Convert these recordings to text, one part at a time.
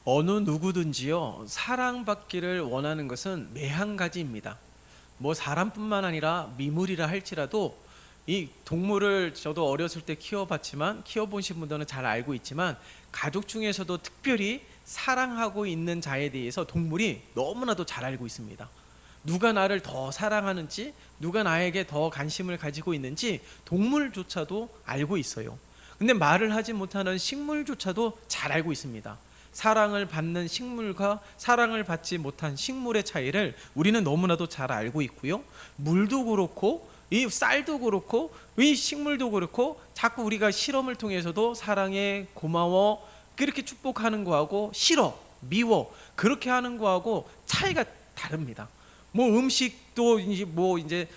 어느 누구든지요, 사랑받기를 원하는 것은 매한 가지입니다. 뭐 사람뿐만 아니라 미물이라 할지라도 이 동물을 저도 어렸을 때 키워봤지만, 키워보신 분들은 잘 알고 있지만, 가족 중에서도 특별히 사랑하고 있는 자에 대해서 동물이 너무나도 잘 알고 있습니다. 누가 나를 더 사랑하는지, 누가 나에게 더 관심을 가지고 있는지 동물조차도 알고 있어요. 근데 말을 하지 못하는 식물조차도 잘 알고 있습니다. 사랑을 받는 식물과 사랑을 받지 못한 식물의 차이를 우리는 너무나도 잘 알고 있고요. 물도 그렇고 이 쌀도 그렇고 이 식물도 그렇고, 자꾸 우리가 실험을 통해서도 사랑해, 고마워, 그렇게 축복하는 거하고 싫어, 미워, 그렇게 하는 거하고 차이가 다릅니다. 뭐 음식도 이제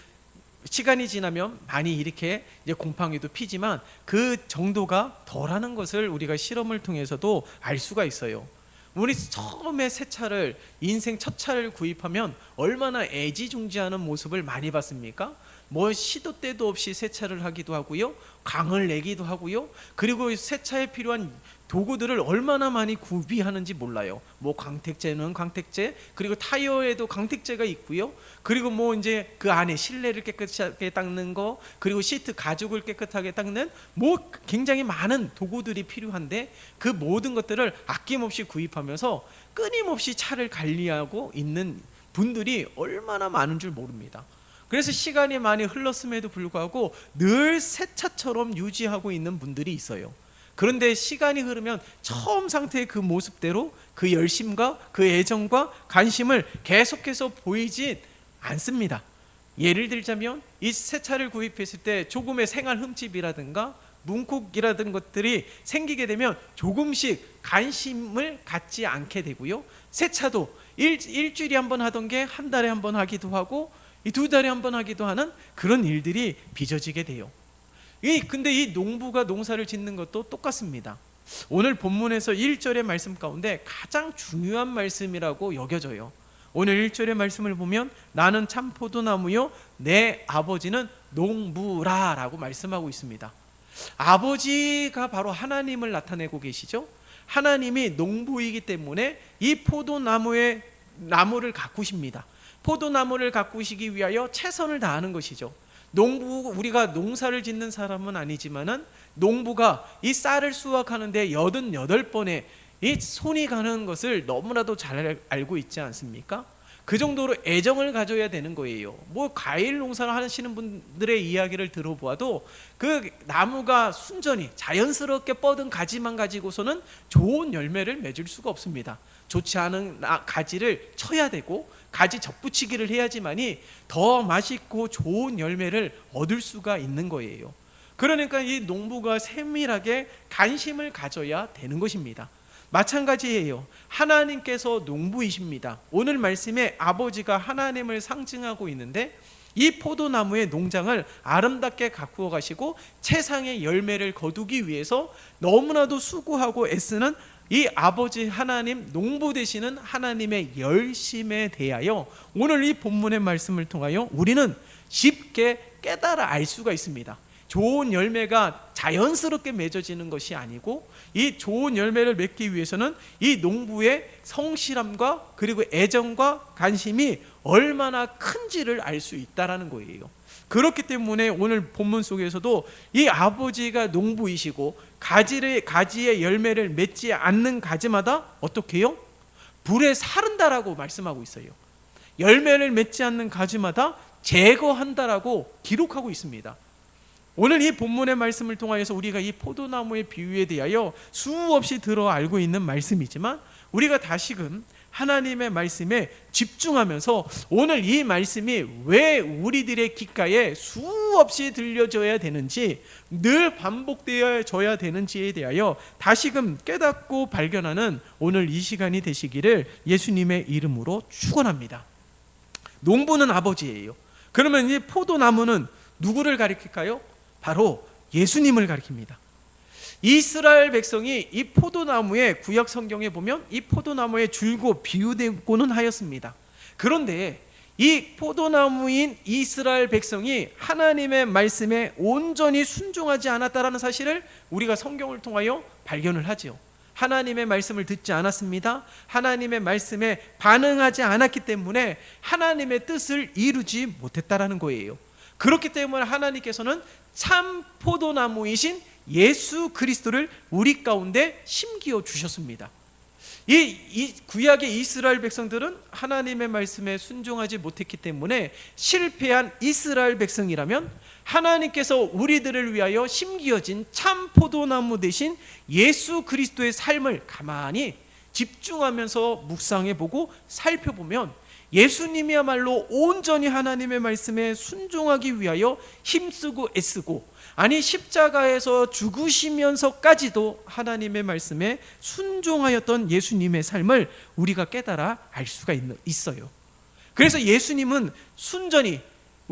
시간이 지나면 많이 이렇게 이제 곰팡이도 피지만 그 정도가 덜하는 것을 우리가 실험을 통해서도 알 수가 있어요. 우리 처음에 새 차를, 인생 첫 차를 구입하면 얼마나 애지중지하는 모습을 많이 봤습니까? 뭐 시도 때도 없이 세차를 하기도 하고요, 강을 내기도 하고요, 그리고 세차에 필요한 도구들을 얼마나 많이 구비하는지 몰라요. 뭐 광택제는 광택제, 그리고 타이어에도 광택제가 있고요, 그리고 뭐 이제 그 안에 실내를 깨끗하게 닦는 거, 그리고 시트 가죽을 깨끗하게 닦는 뭐 굉장히 많은 도구들이 필요한데, 그 모든 것들을 아낌없이 구입하면서 끊임없이 차를 관리하고 있는 분들이 얼마나 많은 줄 모릅니다. 그래서 시간이 많이 흘렀음에도 불구하고 늘 새 차처럼 유지하고 있는 분들이 있어요. 그런데 시간이 흐르면 처음 상태의 그 모습대로 그 열심과 그 애정과 관심을 계속해서 보이지 않습니다. 예를 들자면 이 새 차를 구입했을 때 조금의 생활 흠집이라든가 문콕이라든 것들이 생기게 되면 조금씩 관심을 갖지 않게 되고요, 새 차도 일주일에 한 번 하던 게 한 달에 한 번 하기도 하고 이 두 달에 한 번 하기도 하는 그런 일들이 빚어지게 돼요. 근데 이 농부가 농사를 짓는 것도 똑같습니다. 오늘 본문에서 1절의 말씀 가운데 가장 중요한 말씀이라고 여겨져요. 오늘 1절의 말씀을 보면 나는 참 포도나무요 내 아버지는 농부라 라고 말씀하고 있습니다. 아버지가 바로 하나님을 나타내고 계시죠. 하나님이 농부이기 때문에 이 포도나무의 나무를 가꾸십니다. 포도나무를 가꾸시기 위하여 최선을 다하는 것이죠. 우리가 농사를 짓는 사람은 아니지만은 농부가 이 쌀을 수확하는데 88번의 이 손이 가는 것을 너무나도 잘 알고 있지 않습니까? 그 정도로 애정을 가져야 되는 거예요. 뭐 과일 농사를 하시는 분들의 이야기를 들어보아도 그 나무가 순전히 자연스럽게 뻗은 가지만 가지고서는 좋은 열매를 맺을 수가 없습니다. 좋지 않은 가지를 쳐야 되고 가지 접붙이기를 해야지만이 더 맛있고 좋은 열매를 얻을 수가 있는 거예요. 그러니까 이 농부가 세밀하게 관심을 가져야 되는 것입니다. 마찬가지예요. 하나님께서 농부이십니다. 오늘 말씀에 아버지가 하나님을 상징하고 있는데 이 포도나무의 농장을 아름답게 가꾸어 가시고 최상의 열매를 거두기 위해서 너무나도 수고하고 애쓰는 이 아버지 하나님, 농부 되시는 하나님의 열심에 대하여 오늘 이 본문의 말씀을 통하여 우리는 쉽게 깨달아 알 수가 있습니다. 좋은 열매가 자연스럽게 맺어지는 것이 아니고 이 좋은 열매를 맺기 위해서는 이 농부의 성실함과 그리고 애정과 관심이 얼마나 큰지를 알 수 있다라는 거예요. 그렇기 때문에 오늘 본문 속에서도 이 아버지가 농부이시고 가지의 열매를 맺지 않는 가지마다 어떻게 해요? 불에 사른다라고 말씀하고 있어요. 열매를 맺지 않는 가지마다 제거한다라고 기록하고 있습니다. 오늘 이 본문의 말씀을 통하여서 우리가 이 포도나무의 비유에 대하여 수없이 들어 알고 있는 말씀이지만 우리가 다시금 하나님의 말씀에 집중하면서 오늘 이 말씀이 왜 우리들의 귓가에 수없이 들려져야 되는지, 늘 반복되어져야 되는지에 대하여 다시금 깨닫고 발견하는 오늘 이 시간이 되시기를 예수님의 이름으로 축원합니다. 농부는 아버지예요. 그러면 이 포도나무는 누구를 가리킬까요? 바로 예수님을 가리킵니다. 이스라엘 백성이 이 포도나무에 구약 성경에 보면 이 포도나무에 줄고 비유되고는 하였습니다. 그런데 이 포도나무인 이스라엘 백성이 하나님의 말씀에 온전히 순종하지 않았다라는 사실을 우리가 성경을 통하여 발견을 하죠. 하나님의 말씀을 듣지 않았습니다. 하나님의 말씀에 반응하지 않았기 때문에 하나님의 뜻을 이루지 못했다라는 거예요. 그렇기 때문에 하나님께서는 참 포도나무이신 예수 그리스도를 우리 가운데 심기어 주셨습니다. 이 구약의 이스라엘 백성들은 하나님의 말씀에 순종하지 못했기 때문에 실패한 이스라엘 백성이라면, 하나님께서 우리들을 위하여 심기어진 참 포도나무 대신 예수 그리스도의 삶을 가만히 집중하면서 묵상해보고 살펴보면 예수님이야말로 온전히 하나님의 말씀에 순종하기 위하여 힘쓰고 애쓰고, 아니 십자가에서 죽으시면서까지도 하나님의 말씀에 순종하였던 예수님의 삶을 우리가 깨달아 알 수가 있어요. 그래서 예수님은 순전히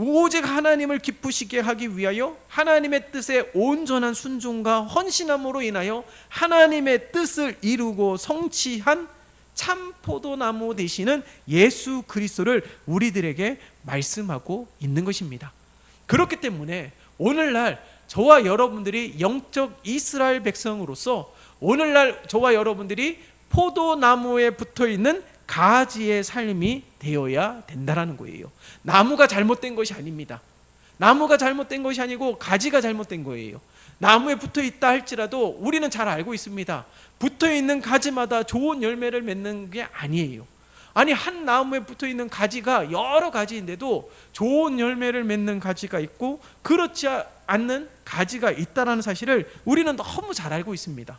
오직 하나님을 기쁘시게 하기 위하여 하나님의 뜻에 온전한 순종과 헌신함으로 인하여 하나님의 뜻을 이루고 성취한 참 포도나무 되시는 예수 그리스도를 우리들에게 말씀하고 있는 것입니다. 그렇기 때문에 오늘날 저와 여러분들이 영적 이스라엘 백성으로서 오늘날 저와 여러분들이 포도나무에 붙어있는 가지의 삶이 되어야 된다는 거예요. 나무가 잘못된 것이 아닙니다. 나무가 잘못된 것이 아니고 가지가 잘못된 거예요. 나무에 붙어있다 할지라도 우리는 잘 알고 있습니다. 붙어있는 가지마다 좋은 열매를 맺는 게 아니에요. 아니, 한 나무에 붙어있는 가지가 여러 가지인데도 좋은 열매를 맺는 가지가 있고 그렇지 않는 가지가 있다는 사실을 우리는 너무 잘 알고 있습니다.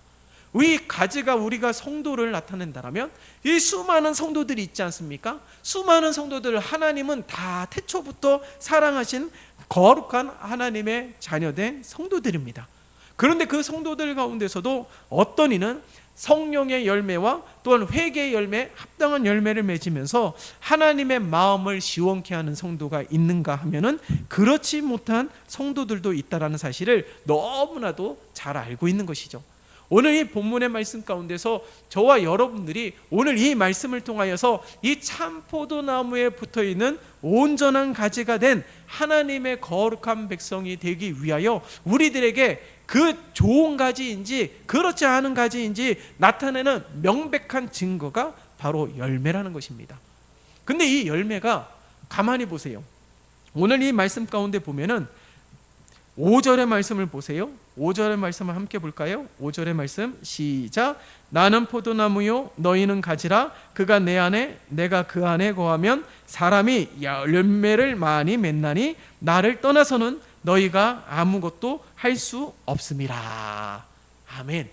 이 가지가 우리가 성도를 나타낸다면 이 수많은 성도들이 있지 않습니까? 수많은 성도들, 하나님은 다 태초부터 사랑하신 거룩한 하나님의 자녀된 성도들입니다. 그런데 그 성도들 가운데서도 어떤 이는 성령의 열매와 또한 회개의 열매, 합당한 열매를 맺으면서 하나님의 마음을 시원케 하는 성도가 있는가 하면은 그렇지 못한 성도들도 있다라는 사실을 너무나도 잘 알고 있는 것이죠. 오늘 이 본문의 말씀 가운데서 저와 여러분들이 오늘 이 말씀을 통하여서 이 참 포도나무에 붙어있는 온전한 가지가 된 하나님의 거룩한 백성이 되기 위하여 우리들에게 그 좋은 가지인지 그렇지 않은 가지인지 나타내는 명백한 증거가 바로 열매라는 것입니다. 근데 이 열매가 가만히 보세요. 오늘 이 말씀 가운데 보면은 5절의 말씀을 보세요. 5절의 말씀을 함께 볼까요? 5절의 말씀 시작. 나는 포도나무요 너희는 가지라. 그가 내 안에 내가 그 안에 거하면 사람이 열매를 많이 맺나니 나를 떠나서는 너희가 아무것도 할 수 없음이라. 아멘.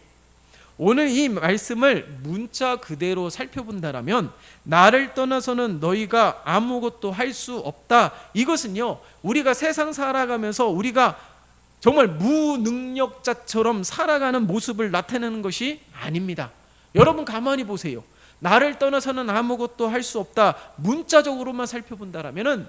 오늘 이 말씀을 문자 그대로 살펴본다라면 나를 떠나서는 너희가 아무것도 할 수 없다. 이것은요, 우리가 세상 살아가면서 우리가 정말 무능력자처럼 살아가는 모습을 나타내는 것이 아닙니다. 여러분 가만히 보세요. 나를 떠나서는 아무것도 할 수 없다. 문자적으로만 살펴본다라면은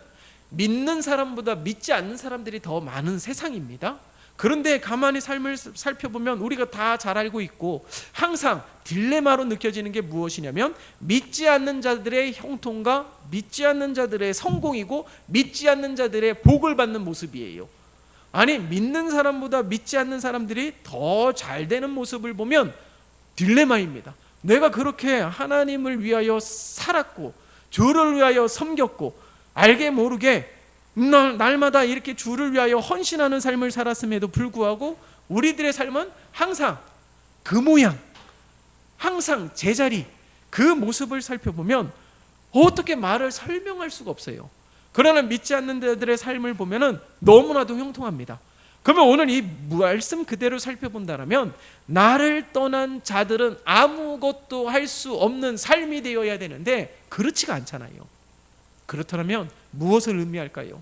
믿는 사람보다 믿지 않는 사람들이 더 많은 세상입니다. 그런데 가만히 삶을 살펴보면 우리가 다 잘 알고 있고 항상 딜레마로 느껴지는 게 무엇이냐면 믿지 않는 자들의 형통과 믿지 않는 자들의 성공이고 믿지 않는 자들의 복을 받는 모습이에요. 아니, 믿는 사람보다 믿지 않는 사람들이 더 잘 되는 모습을 보면 딜레마입니다. 내가 그렇게 하나님을 위하여 살았고 주를 위하여 섬겼고 알게 모르게 날마다 이렇게 주를 위하여 헌신하는 삶을 살았음에도 불구하고 우리들의 삶은 항상 그 모양, 항상 제자리, 그 모습을 살펴보면 어떻게 말을 설명할 수가 없어요. 그러나 믿지 않는 자들의 삶을 보면 너무나도 형통합니다. 그러면 오늘 이 말씀 그대로 살펴본다면 나를 떠난 자들은 아무것도 할 수 없는 삶이 되어야 되는데 그렇지가 않잖아요. 그렇다면 무엇을 의미할까요?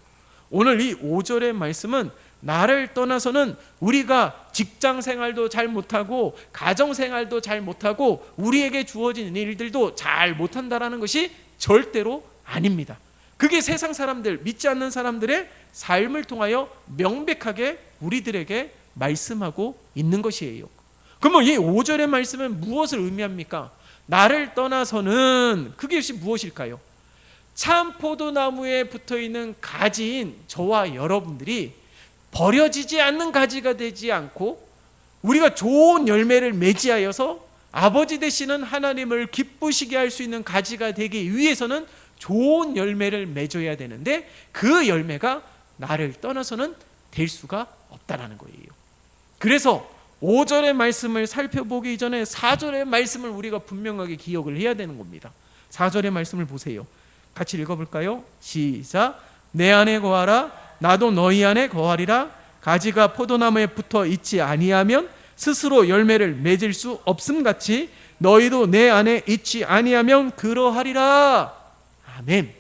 오늘 이 5절의 말씀은 나를 떠나서는 우리가 직장 생활도 잘 못하고 가정 생활도 잘 못하고 우리에게 주어진 일들도 잘 못한다라는 것이 절대로 아닙니다. 그게 세상 사람들, 믿지 않는 사람들의 삶을 통하여 명백하게 우리들에게 말씀하고 있는 것이에요. 그러면 이 5절의 말씀은 무엇을 의미합니까? 나를 떠나서는 그게 무엇일까요? 참 포도나무에 붙어있는 가지인 저와 여러분들이 버려지지 않는 가지가 되지 않고 우리가 좋은 열매를 맺이하여서 아버지 되시는 하나님을 기쁘시게 할 수 있는 가지가 되기 위해서는 좋은 열매를 맺어야 되는데 그 열매가 나를 떠나서는 될 수가 없다라는 거예요. 그래서 5절의 말씀을 살펴보기 전에 4절의 말씀을 우리가 분명하게 기억을 해야 되는 겁니다. 4절의 말씀을 보세요. 같이 읽어볼까요? 시작. 내 안에 거하라 나도 너희 안에 거하리라. 가지가 포도나무에 붙어 있지 아니하면 스스로 열매를 맺을 수 없음같이 너희도 내 안에 있지 아니하면 그러하리라. 아멘.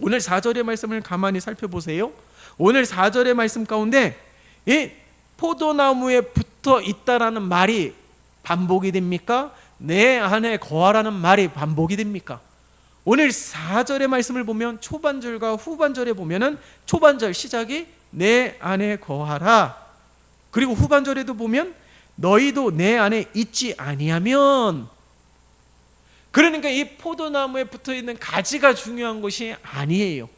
오늘 4절의 말씀을 가만히 살펴보세요. 오늘 4절의 말씀 가운데 이 포도나무에 붙어 있다라는 말이 반복이 됩니까? 내 안에 거하라는 말이 반복이 됩니까? 오늘 4절의 말씀을 보면 초반절과 후반절에 보면은 초반절 시작이 내 안에 거하라. 그리고 후반절에도 보면 너희도 내 안에 있지 아니하면, 그러니까 이 포도나무에 붙어 있는 가지가 중요한 것이 아니에요.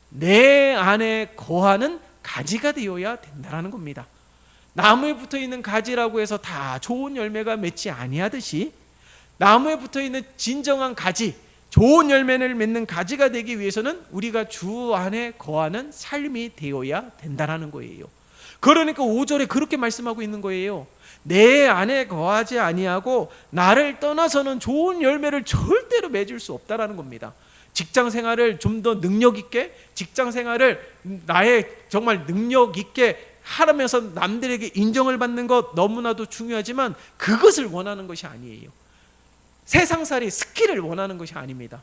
내 안에 거하는 가지가 되어야 된다는 겁니다. 나무에 붙어 있는 가지라고 해서 다 좋은 열매가 맺지 아니하듯이 나무에 붙어 있는 진정한 가지, 좋은 열매를 맺는 가지가 되기 위해서는 우리가 주 안에 거하는 삶이 되어야 된다는 거예요. 그러니까 5절에 그렇게 말씀하고 있는 거예요. 내 안에 거하지 아니하고 나를 떠나서는 좋은 열매를 절대로 맺을 수 없다라는 겁니다. 직장 생활을 좀 더 능력 있게, 직장 생활을 나의 정말 능력 있게 하면서 남들에게 인정을 받는 것 너무나도 중요하지만 그것을 원하는 것이 아니에요. 세상살이 스킬을 원하는 것이 아닙니다.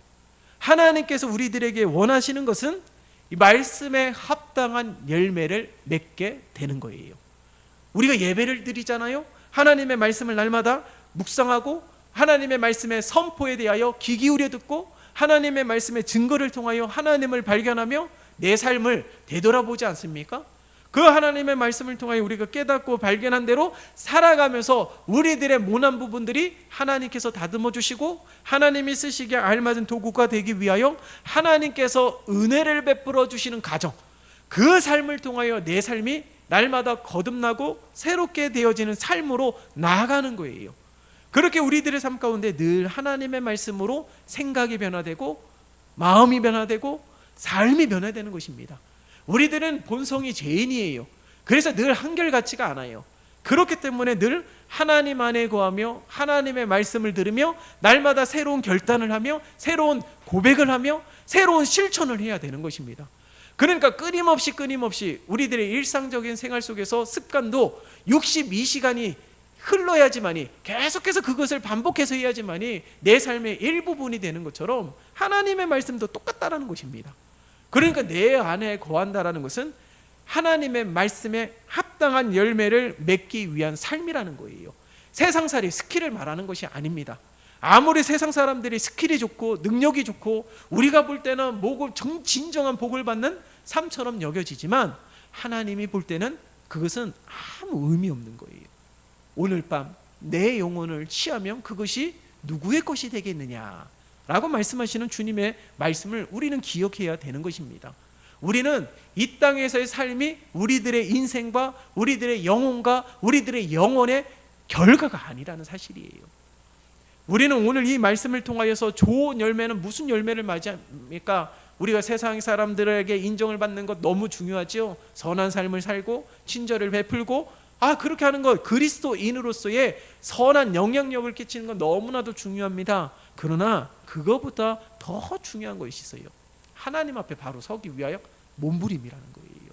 하나님께서 우리들에게 원하시는 것은 이 말씀에 합당한 열매를 맺게 되는 거예요. 우리가 예배를 드리잖아요. 하나님의 말씀을 날마다 묵상하고 하나님의 말씀의 선포에 대하여 귀 기울여 듣고 하나님의 말씀의 증거를 통하여 하나님을 발견하며 내 삶을 되돌아보지 않습니까? 그 하나님의 말씀을 통하여 우리가 깨닫고 발견한 대로 살아가면서 우리들의 모난 부분들이 하나님께서 다듬어 주시고 하나님이 쓰시기에 알맞은 도구가 되기 위하여 하나님께서 은혜를 베풀어 주시는 가정, 그 삶을 통하여 내 삶이 날마다 거듭나고 새롭게 되어지는 삶으로 나아가는 거예요. 그렇게 우리들의 삶 가운데 늘 하나님의 말씀으로 생각이 변화되고 마음이 변화되고 삶이 변화되는 것입니다. 우리들은 본성이 죄인이에요. 그래서 늘 한결같지가 않아요. 그렇기 때문에 늘 하나님 안에 거하며 하나님의 말씀을 들으며 날마다 새로운 결단을 하며 새로운 고백을 하며 새로운 실천을 해야 되는 것입니다. 그러니까 끊임없이 우리들의 일상적인 생활 속에서 습관도 62시간이 흘러야지만이, 계속해서 그것을 반복해서 해야지만이 내 삶의 일부분이 되는 것처럼 하나님의 말씀도 똑같다라는 것입니다. 그러니까 내 안에 거한다라는 것은 하나님의 말씀에 합당한 열매를 맺기 위한 삶이라는 거예요. 세상살이 스킬을 말하는 것이 아닙니다. 아무리 세상 사람들이 스킬이 좋고 능력이 좋고 우리가 볼 때는 진정한 복을 받는 삶처럼 여겨지지만 하나님이 볼 때는 그것은 아무 의미 없는 거예요. 오늘 밤 내 영혼을 취하면 그것이 누구의 것이 되겠느냐 라고 말씀하시는 주님의 말씀을 우리는 기억해야 되는 것입니다. 우리는 이 땅에서의 삶이 우리들의 인생과 우리들의 영혼과 우리들의 영혼의 결과가 아니라는 사실이에요. 우리는 오늘 이 말씀을 통하여서 좋은 열매는 무슨 열매를 맞이합니까? 우리가 세상 사람들에게 인정을 받는 것 너무 중요하죠. 선한 삶을 살고 친절을 베풀고 그렇게 하는 것, 그리스도인으로서의 선한 영향력을 끼치는 건 너무나도 중요합니다. 그러나 그거보다 더 중요한 것이 있어요. 하나님 앞에 바로 서기 위하여 몸부림이라는 거예요.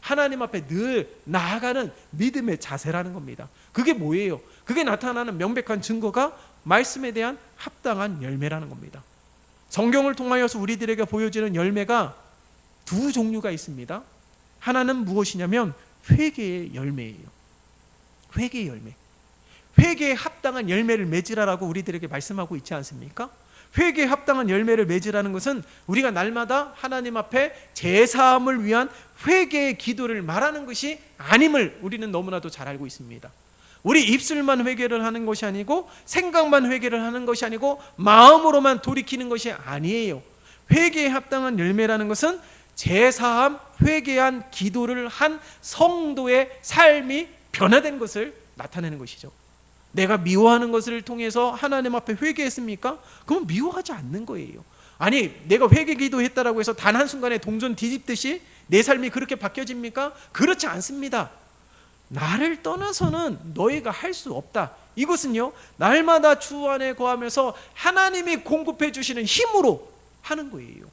하나님 앞에 늘 나아가는 믿음의 자세라는 겁니다. 그게 뭐예요? 그게 나타나는 명백한 증거가 말씀에 대한 합당한 열매라는 겁니다. 성경을 통하여서 우리들에게 보여지는 열매가 두 종류가 있습니다. 하나는 무엇이냐면 회개의 열매예요. 회개의 열매. 회개에 합당한 열매를 맺으라라고 우리들에게 말씀하고 있지 않습니까? 회개에 합당한 열매를 맺으라는 것은 우리가 날마다 하나님 앞에 제사함을 위한 회개의 기도를 말하는 것이 아님을 우리는 너무나도 잘 알고 있습니다. 우리 입술만 회개를 하는 것이 아니고 생각만 회개를 하는 것이 아니고 마음으로만 돌이키는 것이 아니에요. 회개에 합당한 열매라는 것은 제사함, 회개한 기도를 한 성도의 삶이 변화된 것을 나타내는 것이죠. 내가 미워하는 것을 통해서 하나님 앞에 회개했습니까? 그건 미워하지 않는 거예요. 아니, 내가 회개 기도했다라고 해서 단 한순간에 동전 뒤집듯이 내 삶이 그렇게 바뀌어집니까? 그렇지 않습니다. 나를 떠나서는 너희가 할 수 없다. 이것은요, 날마다 주 안에 거하면서 하나님이 공급해 주시는 힘으로 하는 거예요.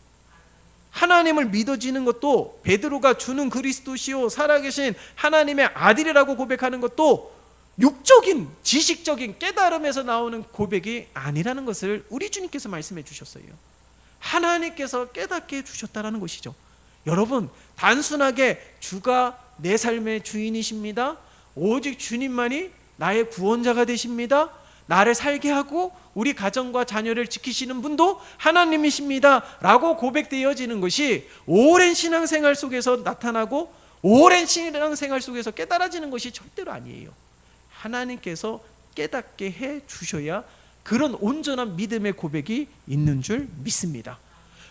하나님을 믿어지는 것도, 베드로가 주는 그리스도시요 살아계신 하나님의 아들이라고 고백하는 것도 육적인 지식적인 깨달음에서 나오는 고백이 아니라는 것을 우리 주님께서 말씀해 주셨어요. 하나님께서 깨닫게 해주셨다는 것이죠. 여러분, 단순하게 주가 내 삶의 주인이십니다, 오직 주님만이 나의 구원자가 되십니다, 나를 살게 하고 우리 가정과 자녀를 지키시는 분도 하나님이십니다 라고 고백되어지는 것이 오랜 신앙생활 속에서 나타나고 오랜 신앙생활 속에서 깨달아지는 것이 절대로 아니에요. 하나님께서 깨닫게 해 주셔야 그런 온전한 믿음의 고백이 있는 줄 믿습니다.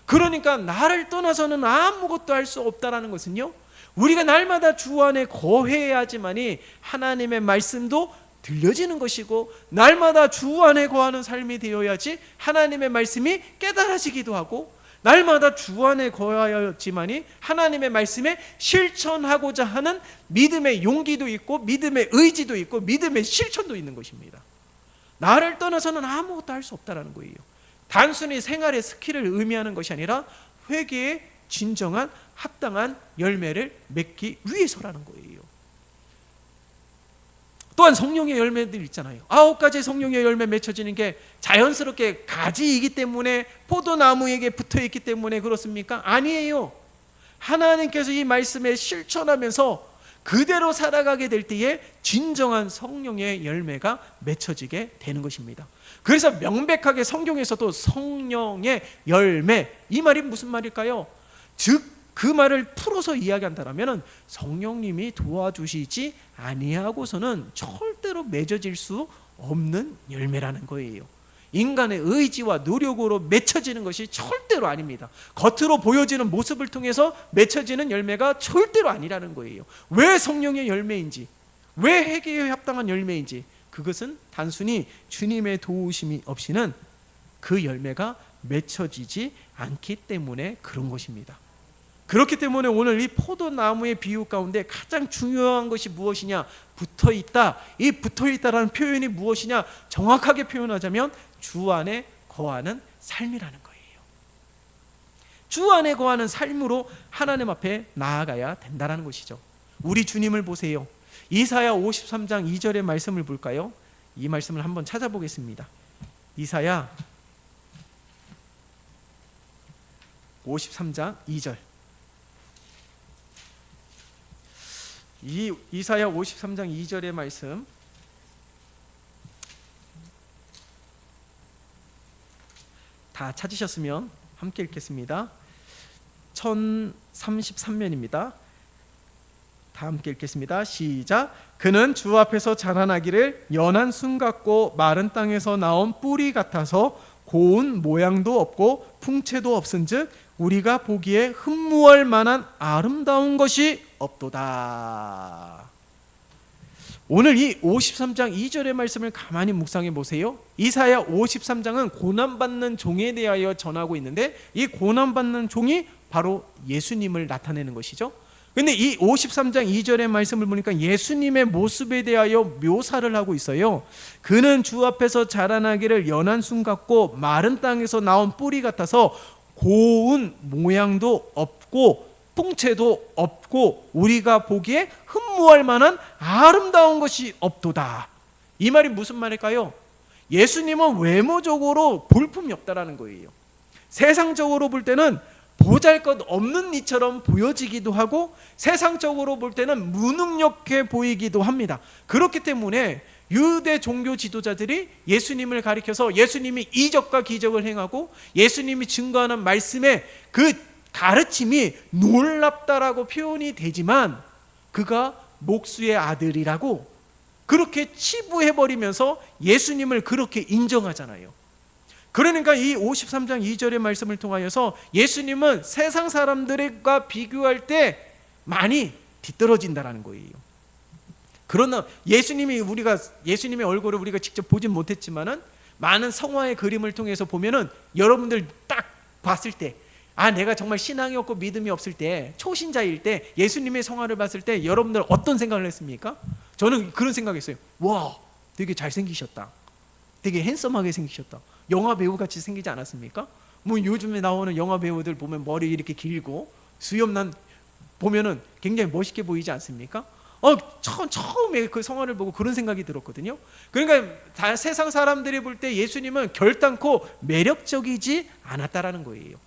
그러니까 나를 떠나서는 아무것도 할 수 없다는 것은요, 우리가 날마다 주 안에 거해야지만이 하나님의 말씀도 들려지는 것이고, 날마다 주 안에 거하는 삶이 되어야지 하나님의 말씀이 깨달아지기도 하고, 날마다 주 안에 거하여야지만이 하나님의 말씀에 실천하고자 하는 믿음의 용기도 있고, 믿음의 의지도 있고, 믿음의 실천도 있는 것입니다. 나를 떠나서는 아무것도 할 수 없다는 거예요. 단순히 생활의 스킬을 의미하는 것이 아니라 회개의 진정한 합당한 열매를 맺기 위해서라는 거예요. 또한 성령의 열매들 있잖아요. 9가지 성령의 열매 맺혀지는 게 자연스럽게 가지이기 때문에, 포도나무에게 붙어있기 때문에 그렇습니까? 아니에요. 하나님께서 이 말씀에 실천하면서 그대로 살아가게 될 때에 진정한 성령의 열매가 맺혀지게 되는 것입니다. 그래서 명백하게 성경에서도 성령의 열매, 이 말이 무슨 말일까요? 즉 그 말을 풀어서 이야기한다면 성령님이 도와주시지 아니하고서는 절대로 맺어질 수 없는 열매라는 거예요. 인간의 의지와 노력으로 맺혀지는 것이 절대로 아닙니다. 겉으로 보여지는 모습을 통해서 맺혀지는 열매가 절대로 아니라는 거예요. 왜 성령의 열매인지, 왜 회개에 합당한 열매인지, 그것은 단순히 주님의 도우심이 없이는 그 열매가 맺혀지지 않기 때문에 그런 것입니다. 그렇기 때문에 오늘 이 포도나무의 비유 가운데 가장 중요한 것이 무엇이냐? 붙어있다. 이 붙어있다라는 표현이 무엇이냐? 정확하게 표현하자면 주 안에 거하는 삶이라는 거예요. 주 안에 거하는 삶으로 하나님 앞에 나아가야 된다는 것이죠. 우리 주님을 보세요. 이사야 53장 2절의 말씀을 볼까요? 이 말씀을 한번 찾아보겠습니다. 이사야 53장 2절. 이 이사야 53장 2절의 말씀, 다 찾으셨으면 함께 읽겠습니다. 1033면입니다. 다 함께 읽겠습니다. 시작. 그는 주 앞에서 자라나기를 연한 순 같고 마른 땅에서 나온 뿌리 같아서 고운 모양도 없고 풍채도 없은즉 우리가 보기에 흠모할 만한 아름다운 것이 없도다. 오늘 이 53장 2절의 말씀을 가만히 묵상해 보세요. 이사야 53장은 고난받는 종에 대하여 전하고 있는데, 이 고난받는 종이 바로 예수님을 나타내는 것이죠. 근데 이 53장 2절의 말씀을 보니까 예수님의 모습에 대하여 묘사를 하고 있어요. 그는 주 앞에서 자라나기를 연한 순 같고 마른 땅에서 나온 뿌리 같아서 고운 모양도 없고 풍채도 없고 우리가 보기에 흠모할 만한 아름다운 것이 없도다. 이 말이 무슨 말일까요? 예수님은 외모적으로 볼품이 없다라는 거예요. 세상적으로 볼 때는 보잘것없는 이처럼 보여지기도 하고 세상적으로 볼 때는 무능력해 보이기도 합니다. 그렇기 때문에 유대 종교 지도자들이 예수님을 가리켜서 예수님이 이적과 기적을 행하고 예수님이 증거하는 말씀에 그 가르침이 놀랍다라고 표현이 되지만 그가 목수의 아들이라고 그렇게 치부해버리면서 예수님을 그렇게 인정하잖아요. 그러니까 이 53장 2절의 말씀을 통하여서 예수님은 세상 사람들과 비교할 때 많이 뒤떨어진다는 거예요. 그러나 예수님의 얼굴을 우리가 직접 보진 못했지만은 많은 성화의 그림을 통해서 보면은 여러분들 딱 봤을 때, 내가 정말 신앙이 없고 믿음이 없을 때, 초신자일 때 예수님의 성화를 봤을 때 여러분들 어떤 생각을 했습니까? 저는 그런 생각했어요. 와, 되게 잘생기셨다. 되게 핸섬하게 생기셨다. 영화 배우 같이 생기지 않았습니까? 뭐 요즘에 나오는 영화 배우들 보면 머리 이렇게 길고 수염난 보면은 굉장히 멋있게 보이지 않습니까? 처음에 그 성화를 보고 그런 생각이 들었거든요. 그러니까 세상 사람들이 볼 때 예수님은 결단코 매력적이지 않았다라는 거예요.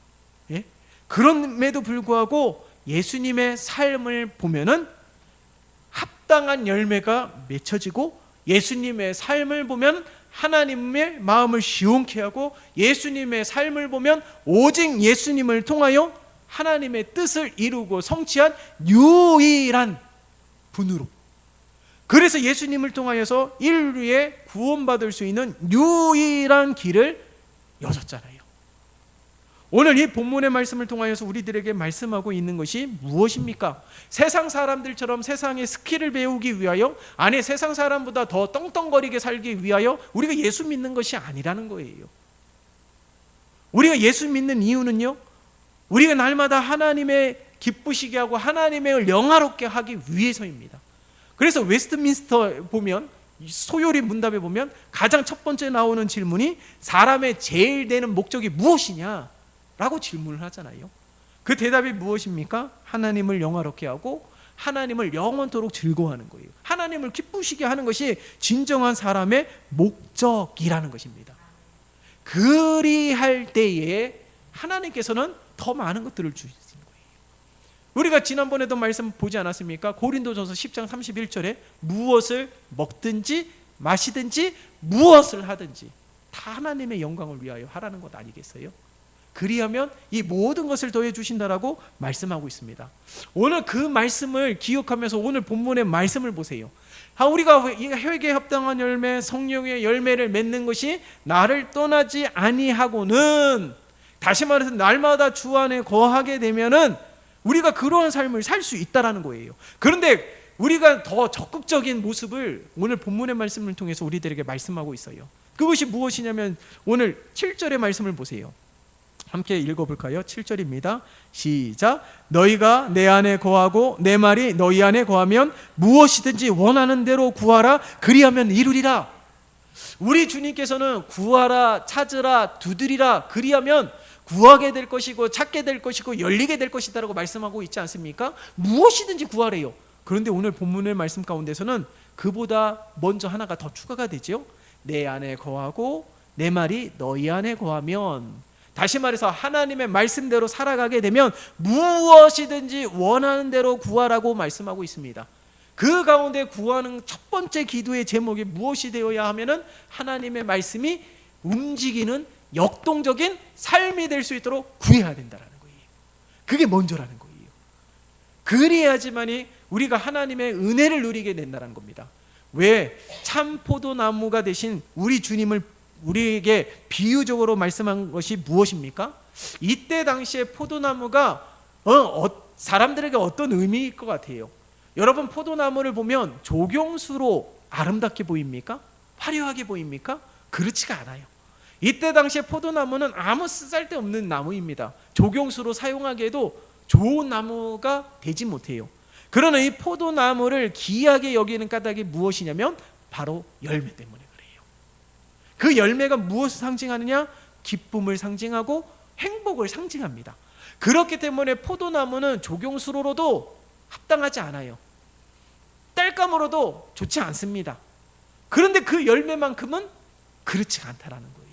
예? 그럼에도 불구하고 예수님의 삶을 보면은 합당한 열매가 맺혀지고, 예수님의 삶을 보면 하나님의 마음을 시원케 하고, 예수님의 삶을 보면 오직 예수님을 통하여 하나님의 뜻을 이루고 성취한 유일한 분으로, 그래서 예수님을 통하여서 인류에 구원받을 수 있는 유일한 길을 여셨잖아요. 오늘 이 본문의 말씀을 통하여서 우리들에게 말씀하고 있는 것이 무엇입니까? 세상 사람들처럼 세상의 스킬을 배우기 위하여, 아니 세상 사람보다 더 떵떵거리게 살기 위하여 우리가 예수 믿는 것이 아니라는 거예요. 우리가 예수 믿는 이유는요, 우리가 날마다 하나님의 기쁘시게 하고 하나님의 영화롭게 하기 위해서입니다. 그래서 웨스트민스터 보면, 소요리 문답에 보면 가장 첫 번째 나오는 질문이 사람의 제일 되는 목적이 무엇이냐 라고 질문을 하잖아요. 그 대답이 무엇입니까? 하나님을 영화롭게 하고 하나님을 영원토록 즐거워하는 거예요. 하나님을 기쁘시게 하는 것이 진정한 사람의 목적이라는 것입니다. 그리할 때에 하나님께서는 더 많은 것들을 주시는 거예요. 우리가 지난번에도 말씀 보지 않았습니까? 고린도전서 10장 31절에 무엇을 먹든지 마시든지 무엇을 하든지 다 하나님의 영광을 위하여 하라는 것 아니겠어요? 그리하면 이 모든 것을 더해 주신다라고 말씀하고 있습니다. 오늘 그 말씀을 기억하면서 오늘 본문의 말씀을 보세요. 우리가 회개에 합당한 열매, 성령의 열매를 맺는 것이 나를 떠나지 아니하고는, 다시 말해서 날마다 주 안에 거하게 되면은 우리가 그러한 삶을 살 수 있다라는 거예요. 그런데 우리가 더 적극적인 모습을 오늘 본문의 말씀을 통해서 우리들에게 말씀하고 있어요. 그것이 무엇이냐면 오늘 7절의 말씀을 보세요. 함께 읽어볼까요? 7절입니다. 시작. 너희가 내 안에 거하고 내 말이 너희 안에 거하면 무엇이든지 원하는 대로 구하라. 그리하면 이루리라. 우리 주님께서는 구하라, 찾으라, 두드리라, 그리하면 구하게 될 것이고 찾게 될 것이고 열리게 될 것이다라고 말씀하고 있지 않습니까? 무엇이든지 구하래요. 그런데 오늘 본문의 말씀 가운데서는 그보다 먼저 하나가 더 추가가 되죠. 내 안에 거하고 내 말이 너희 안에 거하면, 다시 말해서 하나님의 말씀대로 살아가게 되면 무엇이든지 원하는 대로 구하라고 말씀하고 있습니다. 그 가운데 구하는 첫 번째 기도의 제목이 무엇이 되어야 하면은 하나님의 말씀이 움직이는 역동적인 삶이 될 수 있도록 구해야 된다는 거예요. 그게 먼저라는 거예요. 그래야지만이 우리가 하나님의 은혜를 누리게 된다는 겁니다. 왜? 참 포도나무가 되신 우리 주님을 우리에게 비유적으로 말씀한 것이 무엇입니까? 이때 당시에 포도나무가 사람들에게 어떤 의미일 것 같아요? 여러분, 포도나무를 보면 조경수로 아름답게 보입니까? 화려하게 보입니까? 그렇지가 않아요. 이때 당시에 포도나무는 아무 쓰잘데없는 나무입니다. 조경수로 사용하기에도 좋은 나무가 되지 못해요. 그러나 이 포도나무를 귀하게 여기는 까닭이 무엇이냐면 바로 열매 때문에 그래요. 그 열매가 무엇을 상징하느냐? 기쁨을 상징하고 행복을 상징합니다. 그렇기 때문에 포도나무는 조경수로도 합당하지 않아요. 땔감으로도 좋지 않습니다. 그런데 그 열매만큼은 그렇지가 않다라는 거예요.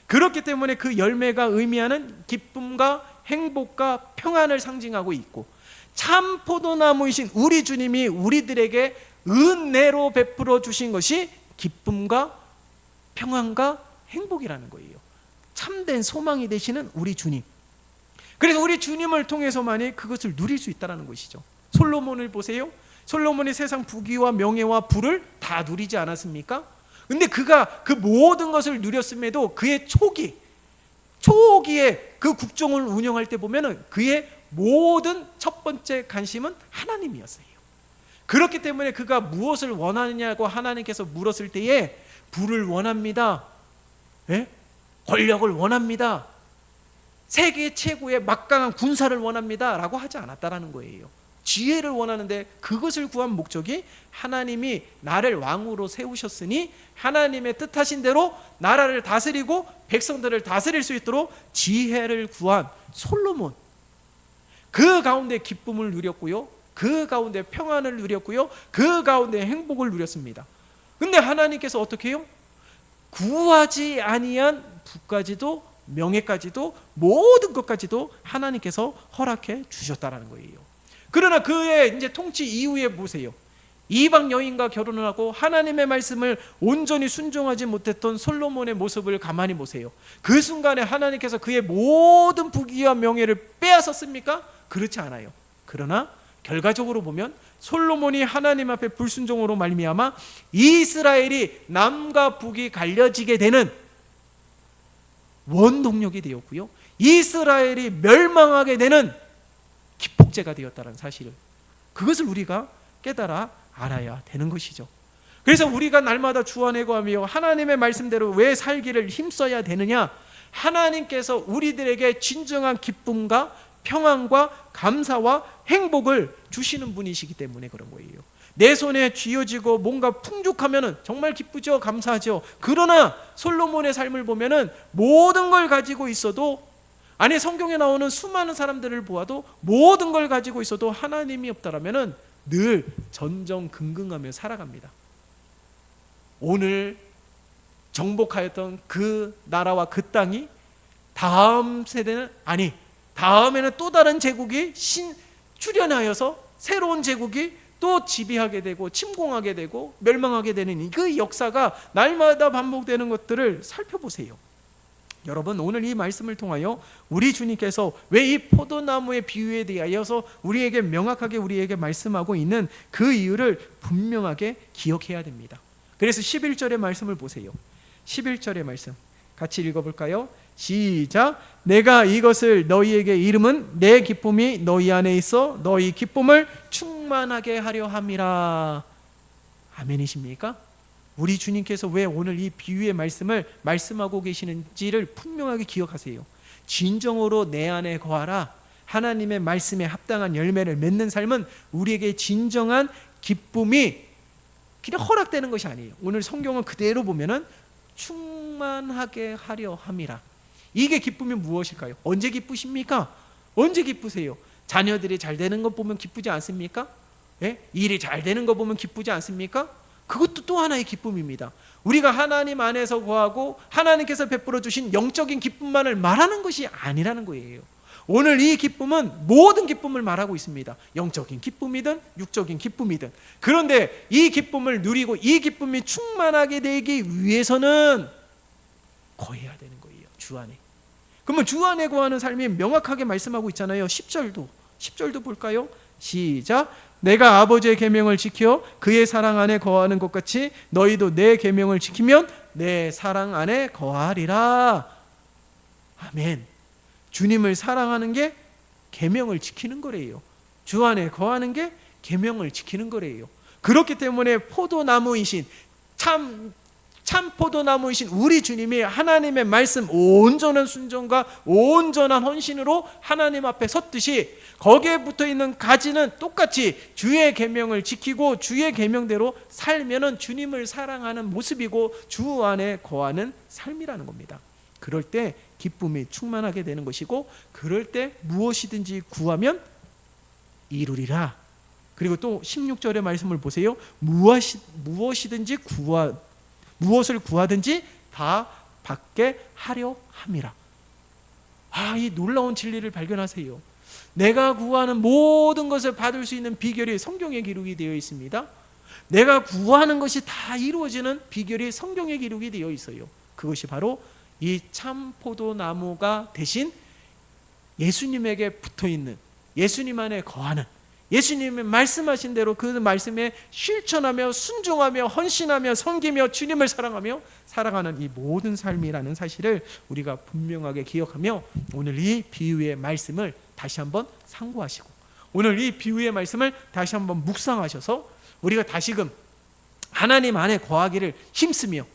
그렇기 때문에 그 열매가 의미하는 기쁨과 행복과 평안을 상징하고 있고, 참 포도나무이신 우리 주님이 우리들에게 은혜로 베풀어 주신 것이 기쁨과 평안과 행복이라는 거예요. 참된 소망이 되시는 우리 주님. 그래서 우리 주님을 통해서만이 그것을 누릴 수 있다는 것이죠. 솔로몬을 보세요. 솔로몬이 세상 부귀와 명예와 부를 다 누리지 않았습니까? 근데 그가 그 모든 것을 누렸음에도 그의 초기에 그 국정을 운영할 때 보면은 그의 모든 첫 번째 관심은 하나님이었어요. 그렇기 때문에 그가 무엇을 원하느냐고 하나님께서 물었을 때에 부를 원합니다. 예? 권력을 원합니다. 세계 최고의 막강한 군사를 원합니다 라고 하지 않았다라는 거예요. 지혜를 원하는데 그것을 구한 목적이 하나님이 나를 왕으로 세우셨으니 하나님의 뜻하신 대로 나라를 다스리고 백성들을 다스릴 수 있도록 지혜를 구한 솔로몬, 그 가운데 기쁨을 누렸고요, 그 가운데 평안을 누렸고요, 그 가운데 행복을 누렸습니다. 근데 하나님께서 어떻게 해요? 구하지 아니한 부까지도 명예까지도 모든 것까지도 하나님께서 허락해 주셨다라는 거예요. 그러나 그의 이제 통치 이후에 보세요. 이방 여인과 결혼을 하고 하나님의 말씀을 온전히 순종하지 못했던 솔로몬의 모습을 가만히 보세요. 그 순간에 하나님께서 그의 모든 부귀와 명예를 빼앗았습니까? 그렇지 않아요. 그러나 결과적으로 보면 솔로몬이 하나님 앞에 불순종으로 말미암아 이스라엘이 남과 북이 갈려지게 되는 원동력이 되었고요, 이스라엘이 멸망하게 되는 기폭제가 되었다는 사실을, 그것을 우리가 깨달아 알아야 되는 것이죠. 그래서 우리가 날마다 주 안에 거하며 하나님의 말씀대로 왜 살기를 힘써야 되느냐? 하나님께서 우리들에게 진정한 기쁨과 평안과 감사와 행복을 주시는 분이시기 때문에 그런 거예요. 내 손에 쥐어지고 뭔가 풍족하면 정말 기쁘죠, 감사하죠. 그러나 솔로몬의 삶을 보면 모든 걸 가지고 있어도, 아니 성경에 나오는 수많은 사람들을 보아도 모든 걸 가지고 있어도 하나님이 없다라면 늘 전전긍긍하며 살아갑니다. 오늘 정복하였던 그 나라와 그 땅이 다음 세대는, 아니 다음에는 또 다른 제국이 출현하여서 새로운 제국이 또 지배하게 되고 침공하게 되고 멸망하게 되는 그 역사가 날마다 반복되는 것들을 살펴보세요. 여러분, 오늘 이 말씀을 통하여 우리 주님께서 왜 이 포도나무의 비유에 대하여서 우리에게 명확하게 우리에게 말씀하고 있는 그 이유를 분명하게 기억해야 됩니다. 그래서 11절의 말씀을 보세요. 11절의 말씀 같이 읽어볼까요? 시작. 내가 이것을 너희에게 이름은 내 기쁨이 너희 안에 있어 너희 기쁨을 충만하게 하려 함이라. 아멘이십니까? 우리 주님께서 왜 오늘 이 비유의 말씀을 말씀하고 계시는지를 분명하게 기억하세요. 진정으로 내 안에 거하라. 하나님의 말씀에 합당한 열매를 맺는 삶은 우리에게 진정한 기쁨이 그냥 허락되는 것이 아니에요. 오늘 성경은 그대로 보면은 충만하게 하려 함이라. 이게 기쁨이 무엇일까요? 언제 기쁘십니까? 언제 기쁘세요? 자녀들이 잘 되는 것 보면 기쁘지 않습니까? 예? 일이 잘 되는 것 보면 기쁘지 않습니까? 그것도 또 하나의 기쁨입니다. 우리가 하나님 안에서 거하고 하나님께서 베풀어 주신 영적인 기쁨만을 말하는 것이 아니라는 거예요. 오늘 이 기쁨은 모든 기쁨을 말하고 있습니다. 영적인 기쁨이든 육적인 기쁨이든. 그런데 이 기쁨을 누리고 이 기쁨이 충만하게 되기 위해서는 거해야 되는 거예요. 주 안에. 그러면 주 안에 거하는 삶이 명확하게 말씀하고 있잖아요. 10절도 볼까요? 시작. 내가 아버지의 계명을 지켜 그의 사랑 안에 거하는 것 같이 너희도 내 계명을 지키면 내 사랑 안에 거하리라. 아멘. 주님을 사랑하는 게 계명을 지키는 거래요. 주 안에 거하는 게 계명을 지키는 거래요. 그렇기 때문에 포도나무이신 참 포도나무이신 우리 주님이 하나님의 말씀 온전한 순종과 온전한 헌신으로 하나님 앞에 섰듯이 거기에 붙어있는 가지는 똑같이 주의 계명을 지키고 주의 계명대로 살면은 주님을 사랑하는 모습이고 주 안에 거하는 삶이라는 겁니다. 그럴 때 기쁨이 충만하게 되는 것이고 그럴 때 무엇이든지 구하면 이루리라. 그리고 또 16절의 말씀을 보세요. 무엇이든지 무엇을 구하든지 다 받게 하려 함이라. 이 놀라운 진리를 발견하세요. 내가 구하는 모든 것을 받을 수 있는 비결이 성경에 기록이 되어 있습니다. 내가 구하는 것이 다 이루어지는 비결이 성경에 기록이 되어 있어요. 그것이 바로 이 참 포도나무가 대신 예수님에게 붙어있는, 예수님 안에 거하는, 예수님이 말씀하신 대로 그 말씀에 실천하며 순종하며 헌신하며 섬기며 주님을 사랑하며 살아가는 이 모든 삶이라는 사실을 우리가 분명하게 기억하며 오늘 이 비유의 말씀을 다시 한번 상고하시고 오늘 이 비유의 말씀을 다시 한번 묵상하셔서 우리가 다시금 하나님 안에 거하기를 힘쓰며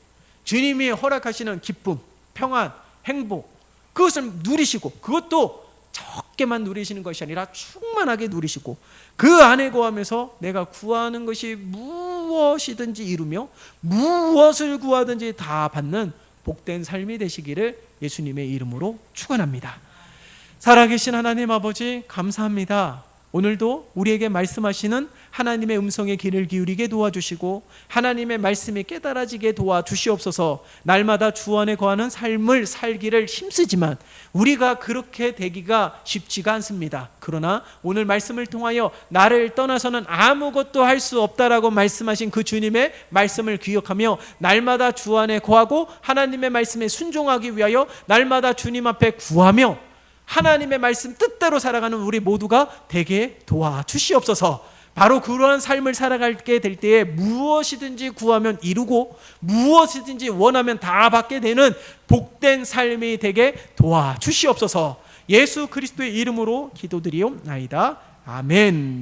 주님이 허락하시는 기쁨, 평안, 행복, 그것을 누리시고, 그것도 적게만 누리시는 것이 아니라 충만하게 누리시고, 그 안에 거하면서 내가 구하는 것이 무엇이든지 이루며 무엇을 구하든지 다 받는 복된 삶이 되시기를 예수님의 이름으로 축원합니다. 살아계신 하나님 아버지, 감사합니다. 오늘도 우리에게 말씀하시는 하나님의 음성에 귀를 기울이게 도와주시고 하나님의 말씀이 깨달아지게 도와주시옵소서. 날마다 주 안에 거하는 삶을 살기를 힘쓰지만 우리가 그렇게 되기가 쉽지가 않습니다. 그러나 오늘 말씀을 통하여 나를 떠나서는 아무것도 할 수 없다라고 말씀하신 그 주님의 말씀을 기억하며 날마다 주 안에 거하고 하나님의 말씀에 순종하기 위하여 날마다 주님 앞에 구하며 하나님의 말씀 뜻대로 살아가는 우리 모두가 되게 도와주시옵소서. 바로 그러한 삶을 살아가게 될 때에 무엇이든지 구하면 이루고 무엇이든지 원하면 다 받게 되는 복된 삶이 되게 도와주시옵소서. 예수 그리스도의 이름으로 기도드리옵나이다. 아멘.